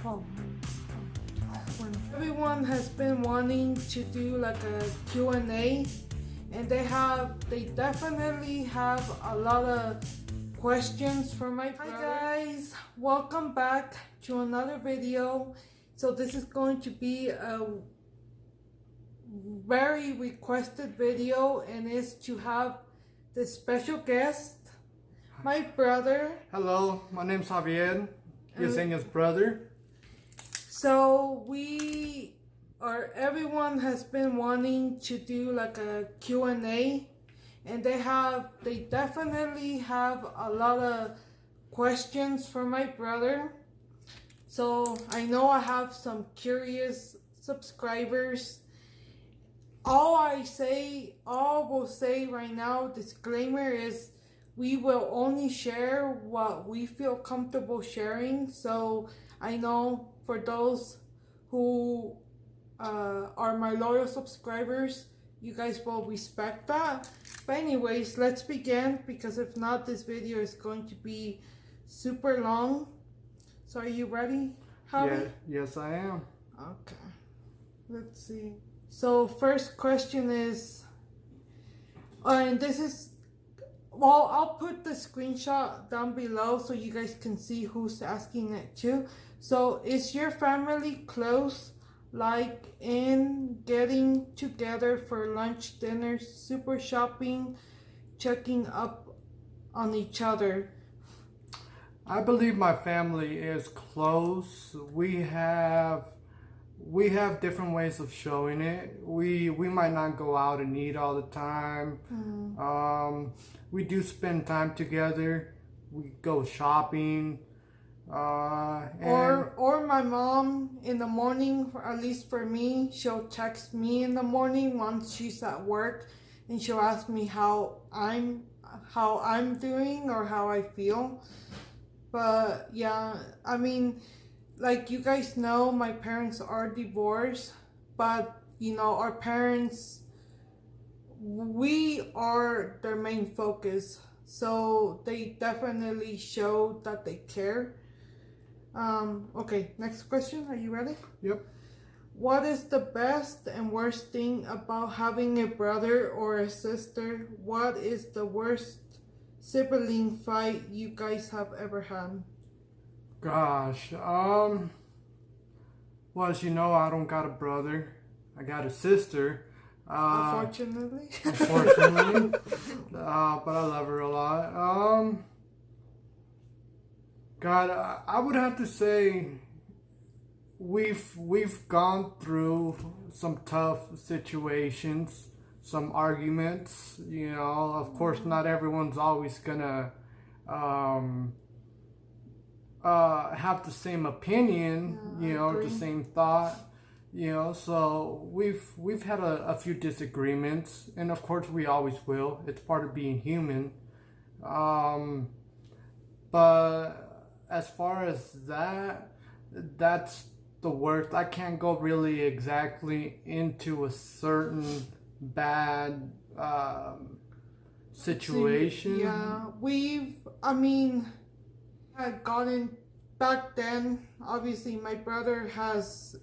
Oh. Everyone has been wanting to do like a Q&A, and they definitely have a lot of questions for my brother. Hi guys, welcome back to another video. So this is going to be a very requested video, and is to have this special guest, my brother. Hello, my name's Javier, Yesenia's brother. So everyone has been wanting to do like a Q&A, and they definitely have a lot of questions for my brother. So I know I have some curious subscribers. All will say right now, disclaimer, is we will only share what we feel comfortable sharing. So I know for those who are my loyal subscribers, you guys will respect that. But anyways, let's begin, because if not, this video is going to be super long. So are you ready, Javi? Yeah, yes I am. Okay, let's see. So first question is, and this is, well, I'll put the screenshot down below so you guys can see who's asking it too. So is your family close, like in getting together for lunch, dinner, super shopping, checking up on each other? I believe my family is close. We have different ways of showing it. We might not go out and eat all the time. We do spend time together. We go shopping. Or my mom in the morning, at least for me, she'll text me in the morning once she's at work, and she'll ask me how I'm doing or how I feel. But yeah, I mean, like you guys know, my parents are divorced, but you know, our parents, we are their main focus, so they definitely show that they care. Okay, next question. Are you ready? Yep. What is the best and worst thing about having a brother or a sister? What is the worst sibling fight you guys have ever had? Gosh, well, as you know, I don't got a brother. I got a sister. Unfortunately. But I love her a lot. God, I would have to say we've gone through some tough situations, some arguments. You know, of course, not everyone's always gonna have the same opinion. You know, the same thought. You know, so we've had a few disagreements, and of course we always will. It's part of being human. But as far as that's the worst. I can't go really exactly into a certain bad situation. Yeah, had gotten back then. Obviously, my brother as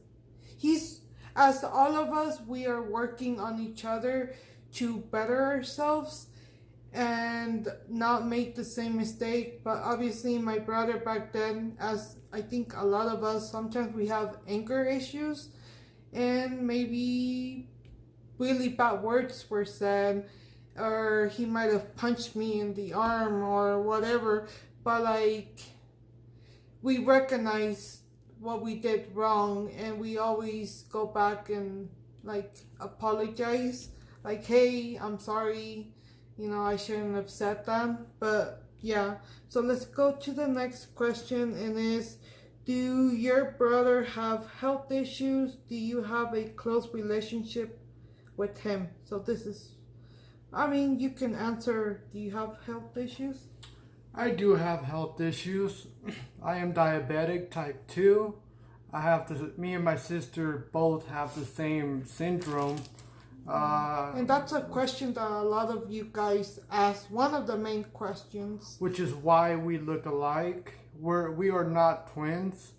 all of us, we are working on each other to better ourselves and not make the same mistake. But obviously my brother back then, as I think a lot of us, sometimes we have anger issues, and maybe really bad words were said, or he might have punched me in the arm or whatever. But like, we recognize what we did wrong, and we always go back and like apologize, like, hey, I'm sorry, you know, I shouldn't have said that. But yeah, so let's go to the next question, and is, do your brother have health issues? Do you have a close relationship with him? So this is, I mean, you can answer, do you have health issues? I do have health issues. I am diabetic type 2. Me and my sister both have the same syndrome. And that's a question that a lot of you guys ask, one of the main questions. Which is why we look alike. We are not twins.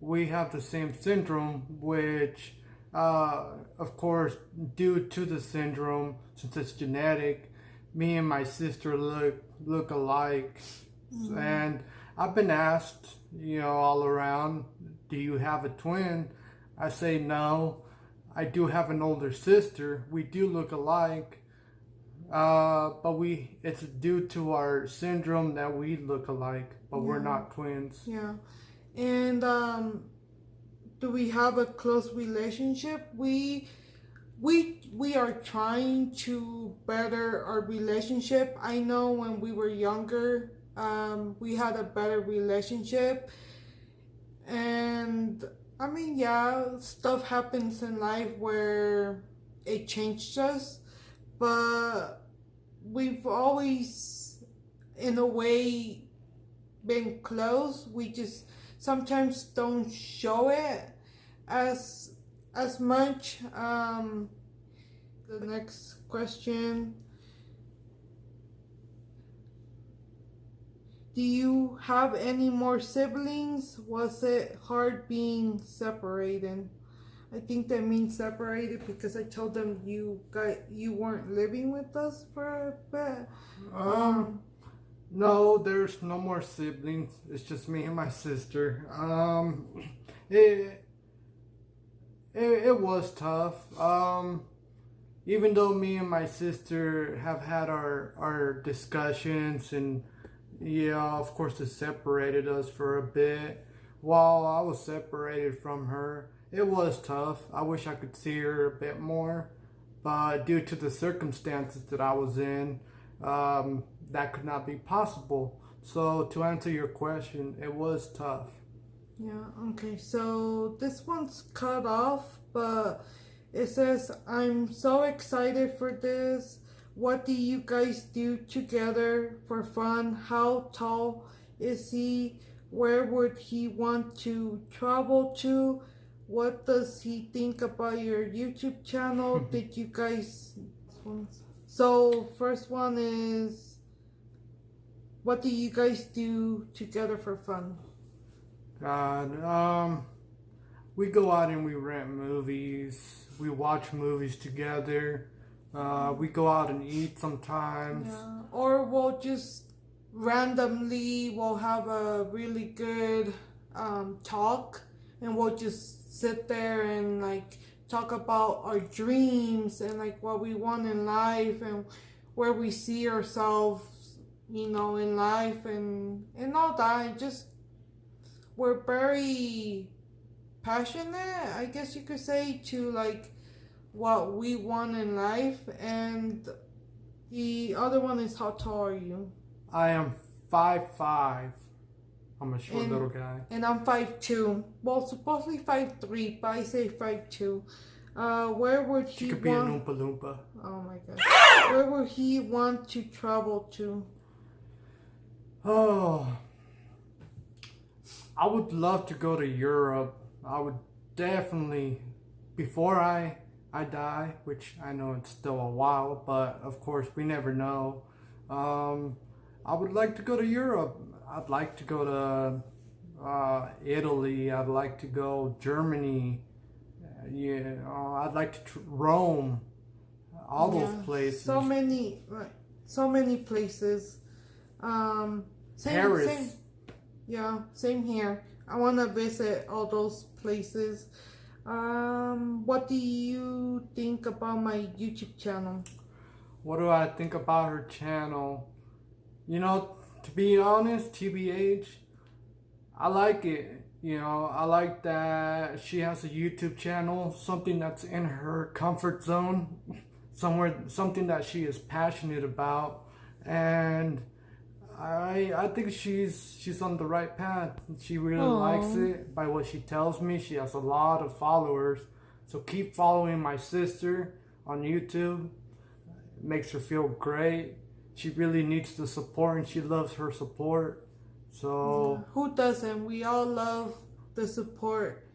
we have the same syndrome, which, of course, due to the syndrome, since it's genetic, me and my sister look alike. And I've been asked, all around, do you have a twin? I say no. I do have an older sister. We do look alike. But it's due to our syndrome that we look alike, but we're not twins. Yeah. And do we have a close relationship? We are trying to better our relationship. I know when we were younger, we had a better relationship. And I mean, yeah, stuff happens in life where it changed us, but we've always, in a way, been close. We just sometimes don't show it as much. The next question: do you have any more siblings? Was it hard being separated? I think that means separated because I told them you weren't living with us for a bit. No, there's no more siblings. It's just me and my sister. It was tough. Even though me and my sister have had our discussions, and yeah, of course it separated us for a bit while I was separated from her. It was tough. I wish I could see her a bit more, but due to the circumstances that I was in, that could not be possible. So to answer your question, it was tough. Yeah, okay. So this one's cut off, but it says, I'm so excited for this. What do you guys do together for fun? How tall is he? Where would he want to travel to? What does he think about your YouTube channel? Did you guys... So first one is, what do you guys do together for fun? God, we go out and we rent movies. We watch movies together. We go out and eat sometimes. Yeah. Or we'll just randomly, we'll have a really good talk, and we'll just sit there and like talk about our dreams and like what we want in life and where we see ourselves, in life and all that. Just, we're very passionate, I guess you could say, to like what we want in life. And the other one is, how tall are you? I am 5'5". I'm a short little guy. And I'm 5'2". Well, supposedly 5'3", but I say 5'2". Where would he could be a Oompa Loompa. Oh my god. Where would he want to travel to? Oh, I would love to go to Europe. I would definitely, before I die, which I know it's still a while, but of course we never know. I would like to go to Europe. I'd like to go to Italy. I'd like to go Germany. I'd like to Rome. All those places. So many places. Paris. Same here. I want to visit all those places. What do you think about my YouTube channel? What do I think about her channel? To be honest, TBH, I like it. I like that she has a YouTube channel, something that's in her comfort zone, something that she is passionate about, and I think she's on the right path. She really likes it. By what she tells me, she has a lot of followers. So keep following my sister on YouTube. It makes her feel great. She really needs the support, and she loves her support. So who doesn't? We all love the support,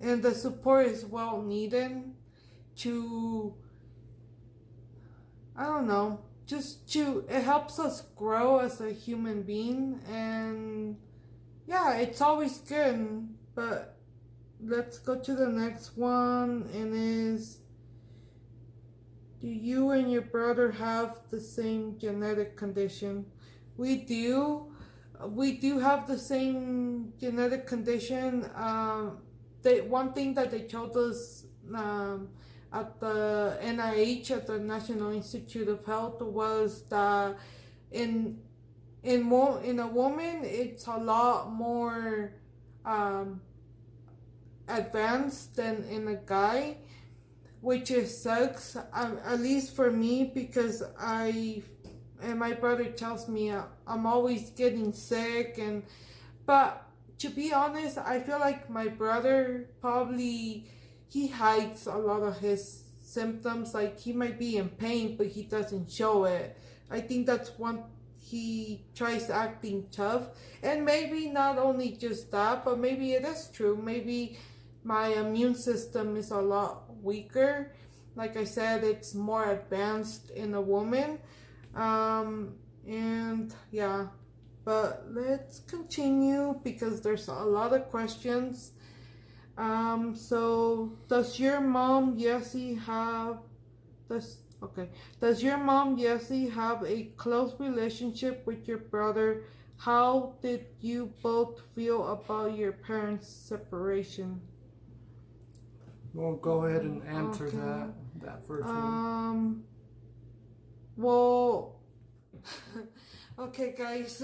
and the support is well needed to, I don't know, it helps us grow as a human being. And yeah, it's always good, but let's go to the next one, and is, do you and your brother have the same genetic condition? We do. We do have the same genetic condition. One thing that they told us at the NIH, at the National Institute of Health, was that in a woman it's a lot more advanced than in a guy, which is sucks, at least for me, because my brother tells me I'm always getting sick, but to be honest, I feel like my brother probably, he hides a lot of his symptoms. Like, he might be in pain, but he doesn't show it. I think that's one, he tries acting tough, and maybe not only just that, but maybe it is true. Maybe my immune system is a lot weaker. Like I said, it's more advanced in a woman. And yeah, but let's continue because there's a lot of questions. So does your mom Yessie have does your mom Yessie have a close relationship with your brother? How did you both feel about your parents' separation? We'll go ahead and answer that first one. Well, okay, guys,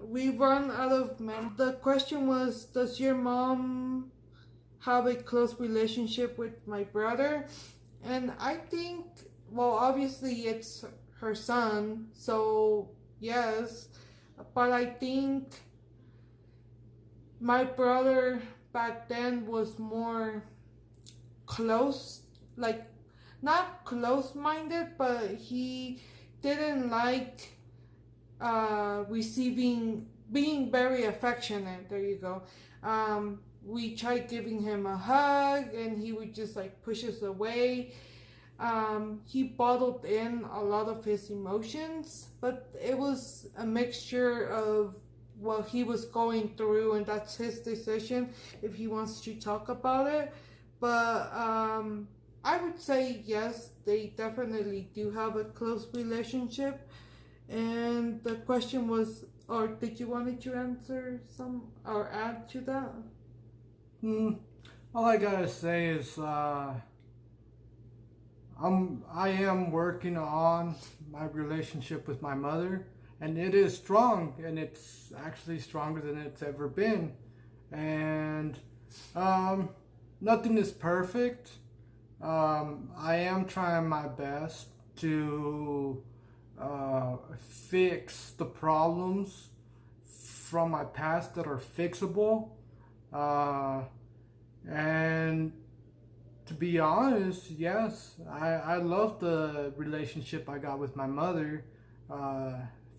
we run out of men. The question was, does your mom have a close relationship with my brother? And I think, well, obviously it's her son, so yes, but I think my brother back then was more close, like, not close-minded, but he didn't like being very affectionate. There you go. We tried giving him a hug, and he would just like push us away. He bottled in a lot of his emotions, but it was a mixture of what he was going through, and that's his decision if he wants to talk about it. But I would say yes, they definitely do have a close relationship. And the question was, or did you want to answer some or add to that? All I gotta say is I am working on my relationship with my mother, and it is strong, and it's actually stronger than it's ever been. And nothing is perfect. I am trying my best to fix the problems from my past that are fixable. And to be honest, yes, I love the relationship I got with my mother.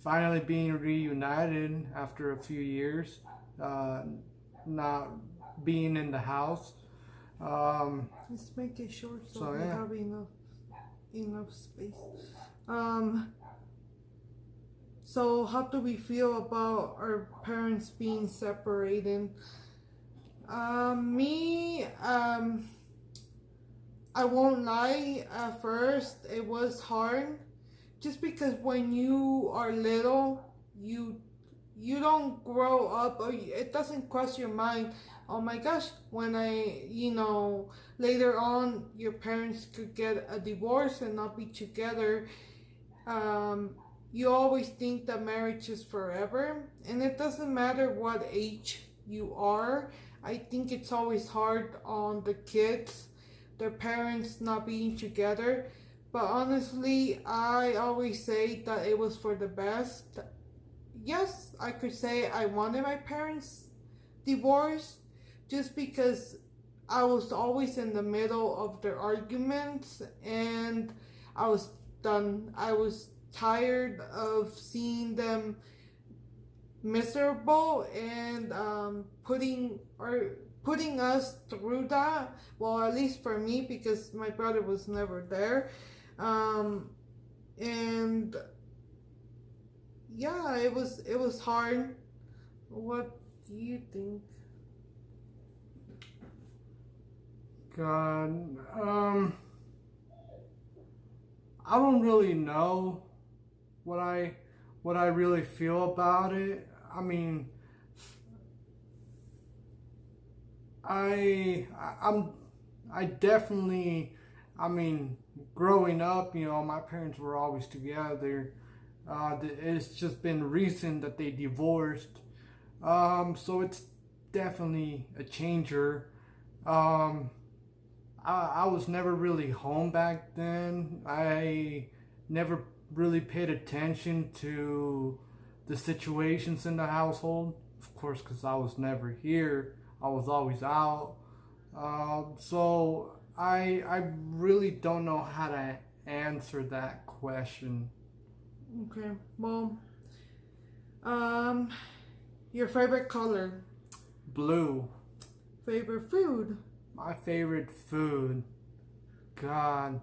Finally being reunited after a few years, not being in the house. Let's make it short so So, we yeah. have enough space. So how do we feel about our parents being separated? I won't lie, at first it was hard, just because when you are little, you don't grow up, or it doesn't cross your mind, oh my gosh, when later on your parents could get a divorce and not be together. You always think that marriage is forever, and it doesn't matter what age you are. I think it's always hard on the kids, their parents not being together. But honestly, I always say that it was for the best. Yes, I could say I wanted my parents divorced, just because I was always in the middle of their arguments, and I was done. I was tired of seeing them miserable, and putting us through that. Well, at least for me, because my brother was never there. And yeah, it was hard. What do you think? God. I don't really know what I really feel about it. I mean, I definitely, I mean, growing up, you know, my parents were always together. It's just been recent that they divorced. So it's definitely a changer. Um, I was never really home back then. I never really paid attention to the situations in the household. Of course, because I was never here. I was always out. So I really don't know how to answer that question. Okay. Well, um, your favorite color, Blue. favorite food. My favorite food. God,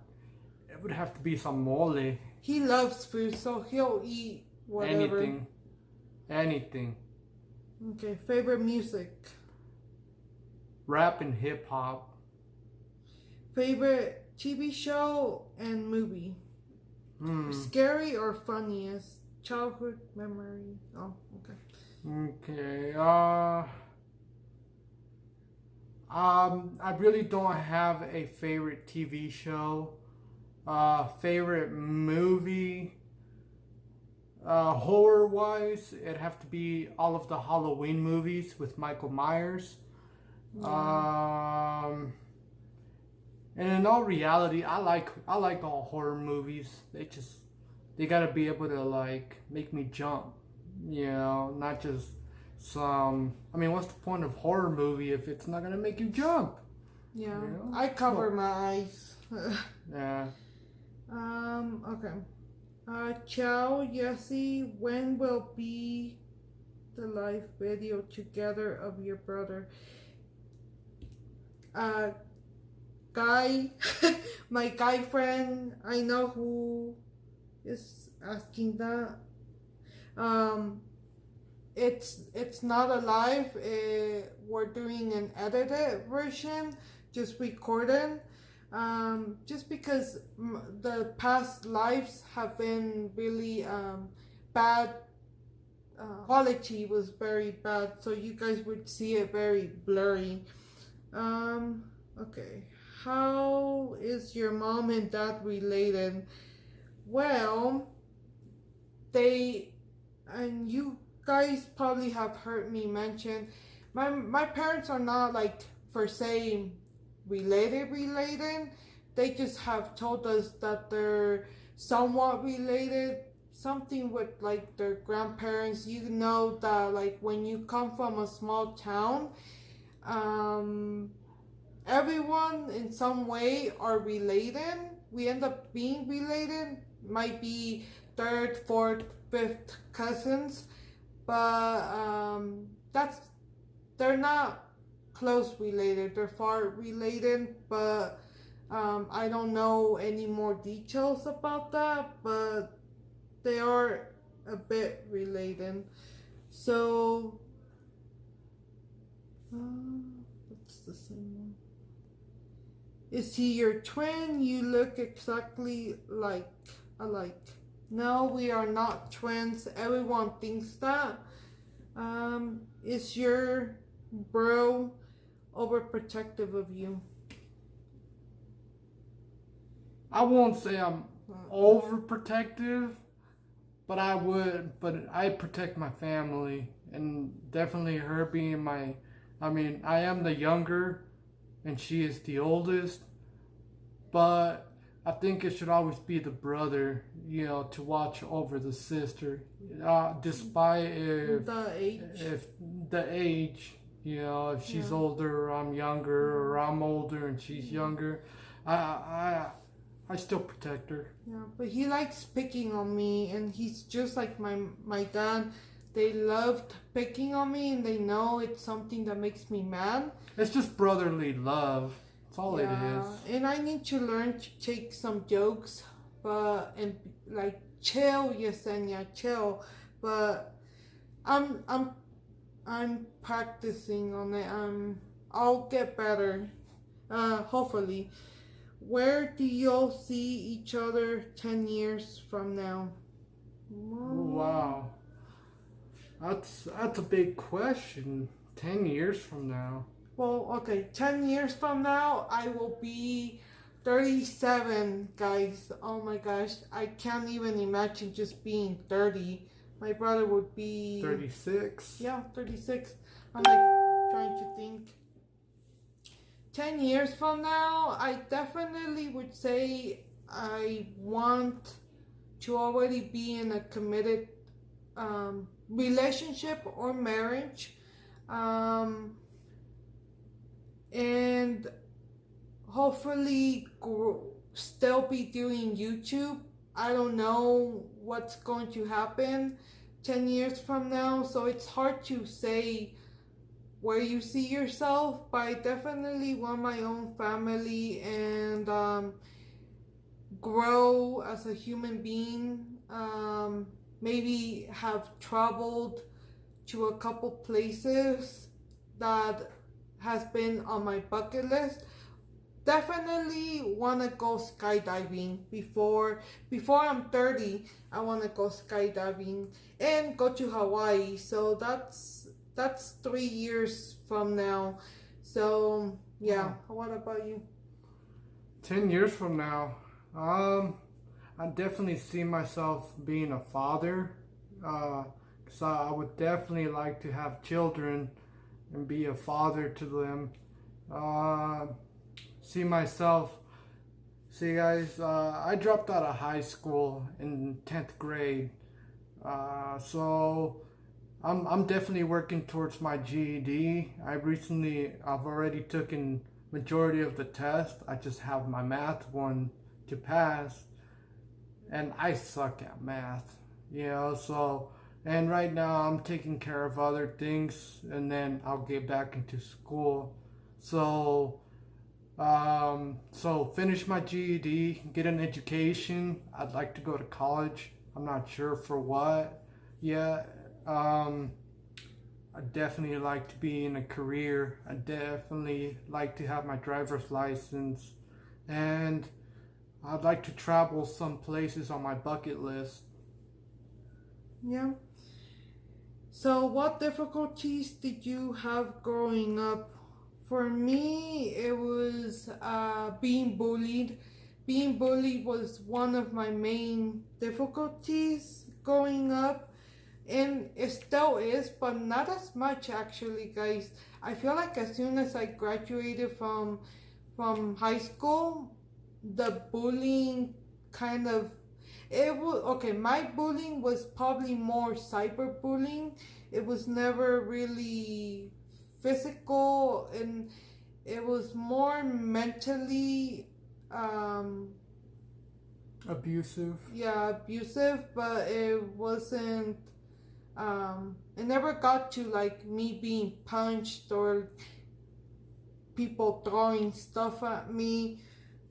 it would have to be some mole. He loves food, so he'll eat whatever. Anything. Okay. Favorite music. Rap and hip hop. Favorite TV show and movie. Scary or funniest childhood memory. Oh, okay. Okay. I really don't have a favorite TV show. Favorite movie. Horror wise, it'd have to be all of the Halloween movies with Michael Myers. And in all reality, I like all horror movies. They gotta be able to like make me jump, you know, not just some. I mean, what's the point of horror movie if it's not gonna make you jump? Yeah, You know? I cover my eyes. Yeah. Okay. Ciao, Yessie. When will be the live video together of your brother? Guy, my guy friend. I know who is asking that. It's not a live. We're doing an edited version, just recording. Just because the past lives have been really bad. Quality was very bad, so you guys would see it very blurry. Okay. How is your mom and dad related? Well, and you guys probably have heard me mention, my parents are not like per se related. They just have told us that they're somewhat related, something with like their grandparents. You know that like when you come from a small town, everyone in some way are related. We end up being related, might be third, fourth, fifth cousins, but they're not close related. They're far related, but I don't know any more details about that, but they are a bit related. So what's the same one? Is he your twin? You look exactly alike. No, we are not twins. Everyone thinks that. Is your bro overprotective of you? I won't say I'm overprotective, but I protect my family, and definitely her being I am the younger and she is the oldest, but I think it should always be the brother, you know, to watch over the sister, despite if the age, you know, if she's older or I'm younger, or I'm older and she's younger, I still protect her. Yeah, but he likes picking on me, and he's just like my dad. They loved picking on me, and they know it's something that makes me mad. It's just brotherly love. That's all it is. And I need to learn to take some jokes, and like chill, Yesenia, chill. But I'm practicing on it. I'll get better. hopefully. Where do y'all see each other 10 years from now? Wow. That's a big question. 10 years from now. Well, okay, 10 years from now, I will be 37, guys. Oh my gosh, I can't even imagine just being 30. My brother would be 36. Yeah, 36. I'm like trying to think. 10 years from now, I definitely would say I want to already be in a committed relationship or marriage. And hopefully still be doing YouTube. I don't know what's going to happen 10 years from now, so it's hard to say where you see yourself, but I definitely want my own family and grow as a human being. Maybe have traveled to a couple places that has been on my bucket list. Definitely want to go skydiving before I'm 30. I want to go skydiving and go to Hawaii. So that's 3 years from now. So yeah. What about you? 10 years from now, I definitely see myself being a father. So I would definitely like to have children and be a father to them. See guys, I dropped out of high school in 10th grade. So I'm definitely working towards my GED. I've already taken majority of the test. I just have my math one to pass, and I suck at math, so, and right now I'm taking care of other things, and then I'll get back into school. So finish my GED, get an education. I'd like to go to college. I'm not sure for what yet. I definitely like to be in a career. I definitely like to have my driver's license, and I'd like to travel some places on my bucket list. Yeah. So what difficulties did you have growing up? For me, it was being bullied. Being bullied was one of my main difficulties growing up, and it still is, but not as much actually, guys. I feel like as soon as I graduated from high school, the bullying kind of, it was okay. My bullying was probably more cyberbullying. It was never really physical, and it was more mentally Abusive. yeah, abusive, but it wasn't it never got to like me being punched or people throwing stuff at me.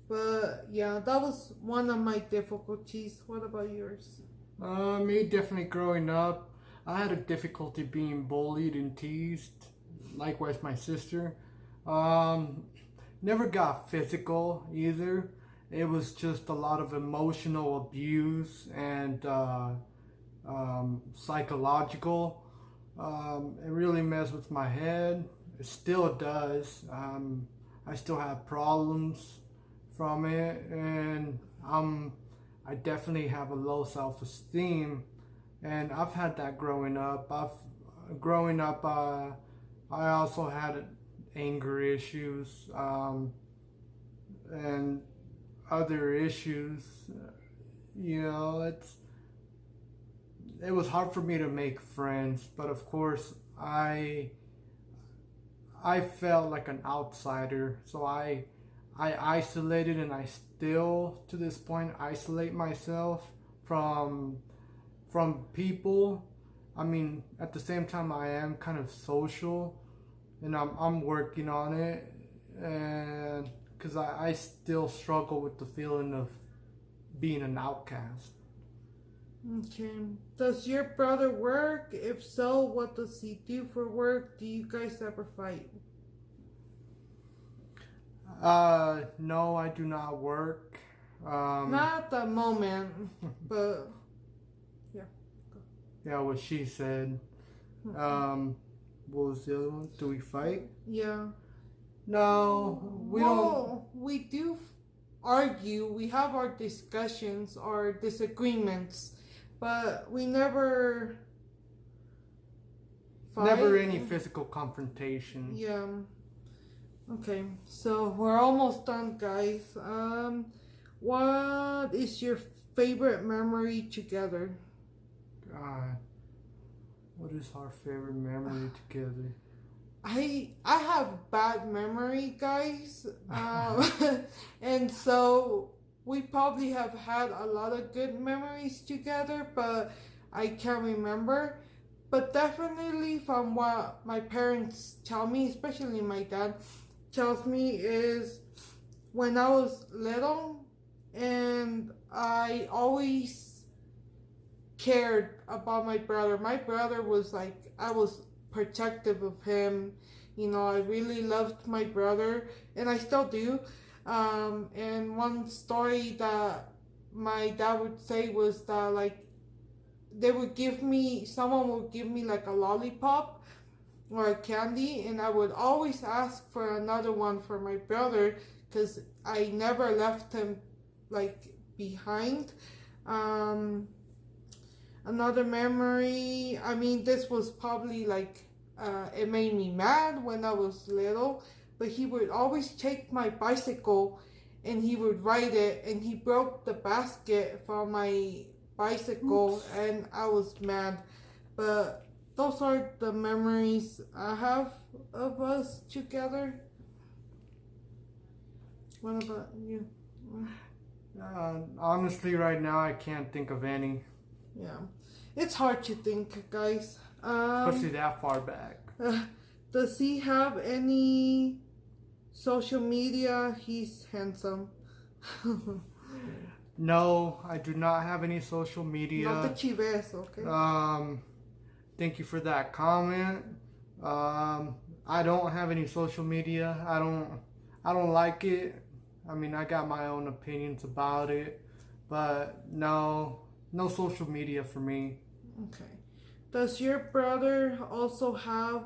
But yeah, that was one of my difficulties. What about yours? Me definitely growing up, I had a difficulty being bullied and teased. Likewise, my sister. Never got physical either. It was just a lot of emotional abuse and psychological. It really messed with my head. It still does. I still have problems from it, and I definitely have a low self-esteem, and I've had that growing up. I also had anger issues and other issues. It was hard for me to make friends, but of course I felt like an outsider, so I isolated, and I still to this point isolate myself from people. I mean, at the same time, I am kind of social, and I'm working on it, and because I still struggle with the feeling of being an outcast. Okay. Does your brother work? If so, what does he do for work? Do you guys ever fight? No, I do not work. Not at the moment, but yeah. Yeah, what she said. What was the other one? Do we fight? Yeah. No, we don't. Well, we do argue. We have our discussions, our disagreements, but we never fight. Never any physical confrontation. Yeah. Okay, so we're almost done, guys. What is your favorite memory together? God, what is our favorite memory together? I have bad memory, guys. And so we probably have had a lot of good memories together, but I can't remember. But definitely from what my parents tell me, especially my dad tells me, is when I was little and I always cared about my brother. My brother was like, I was protective of him. You know, I really loved my brother, and I still do. And one story that my dad would say was that, like, someone would give me like a lollipop or a candy, and I would always ask for another one for my brother because I never left him like behind. Another memory, I mean, this was probably like, it made me mad when I was little, but he would always take my bicycle and he would ride it, and he broke the basket from my bicycle. Oops. And I was mad. But those are the memories I have of us together. What about you? Honestly, right now I can't think of any. Yeah, it's hard to think, guys. Especially that far back. Does he have any social media? He's handsome. No, I do not have any social media. Not the chives, okay? Thank you for that comment. I don't have any social media. I don't like it. I mean, I got my own opinions about it, but no social media for me. Okay. Does your brother also have?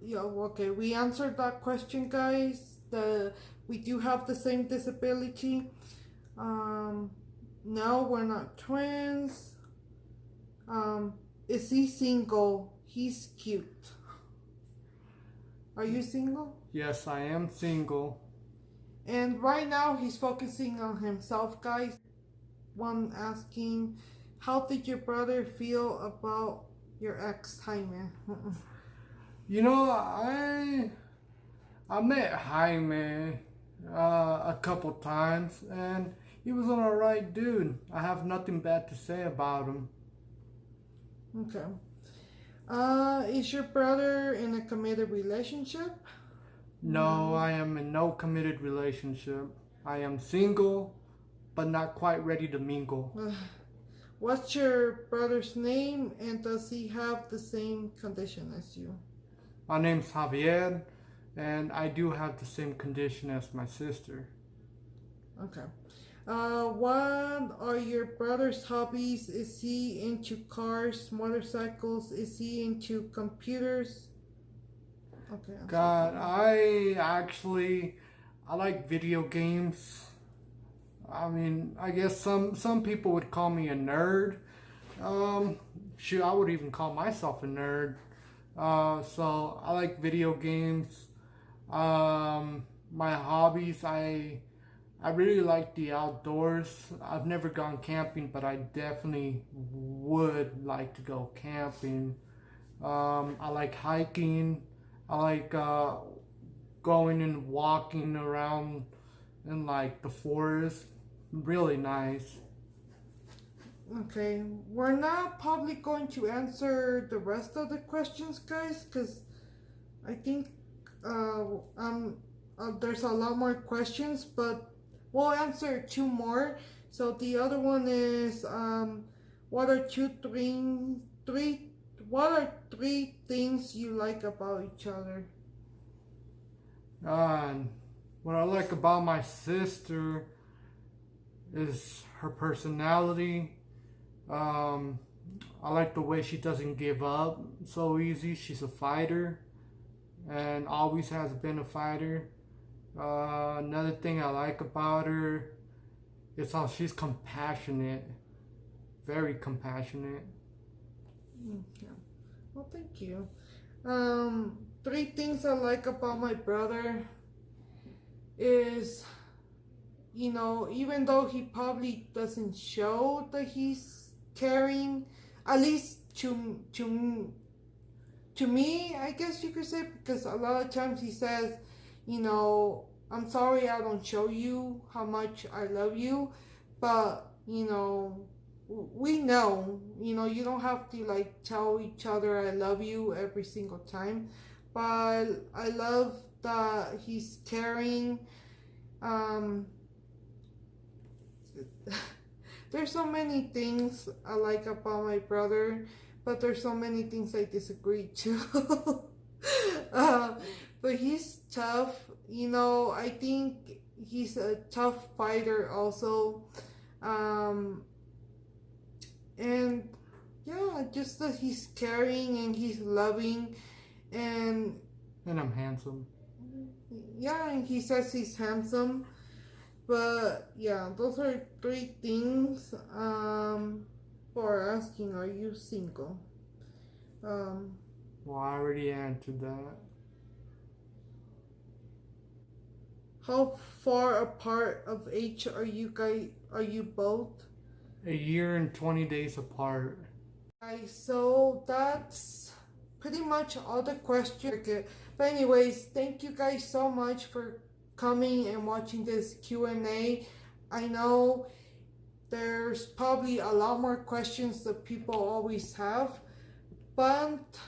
Yeah. Okay. We answered that question, guys. We do have the same disability. No, we're not twins. Is he single? He's cute. Are you single? Yes, I am single. And right now he's focusing on himself, guys. One asking, how did your brother feel about your ex, Jaime? You know, I met Jaime a couple times, and he was an alright dude. I have nothing bad to say about him. Okay. Is your brother in a committed relationship? No, I am in no committed relationship. I am single, but not quite ready to mingle. What's your brother's name, and does he have the same condition as you? My name's Javier, and I do have the same condition as my sister. Okay. What are your brother's hobbies? Is he into cars, motorcycles? Is he into computers? Okay. God, I like video games. I mean, I guess some people would call me a nerd. Shoot, I would even call myself a nerd. So I like video games. My hobbies, I really like the outdoors. I've never gone camping, but I definitely would like to go camping. I like hiking. I like going and walking around in like the forest. Really nice. Okay, we're not probably going to answer the rest of the questions, guys, because I think there's a lot more questions, but we'll answer 2 more. So the other one is, what are three things you like about each other? What I like about my sister is her personality. I like the way she doesn't give up so easy. She's a fighter and always has been a fighter. Another thing I like about her is how she's compassionate. Very compassionate. Yeah. Well, thank you. Three things I like about my brother is, even though he probably doesn't show that he's caring, at least to me, I guess you could say, because a lot of times he says, I'm sorry I don't show you how much I love you, but, we know, you don't have to like tell each other I love you every single time, but I love that he's caring. There's so many things I like about my brother, but there's so many things I disagree too. But he's tough, I think he's a tough fighter also. And yeah, just that he's caring and he's loving, and I'm handsome. Yeah, and he says he's handsome. But yeah, those are three things for asking, are you single? Well, I already answered that. How far apart of age are you both? A year and 20 days apart. Guys, so that's pretty much all the questions. But anyways, thank you guys so much for coming and watching this Q&A. I know there's probably a lot more questions that people always have, but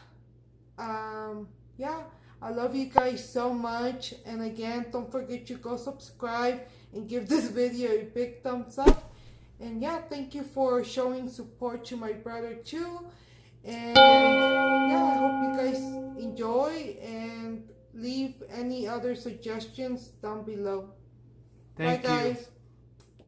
yeah, I love you guys so much, and again, don't forget to go subscribe and give this video a big thumbs up. And yeah, thank you for showing support to my brother too. And yeah, I hope you guys enjoy and leave any other suggestions down below. Thank Bye, you. guys.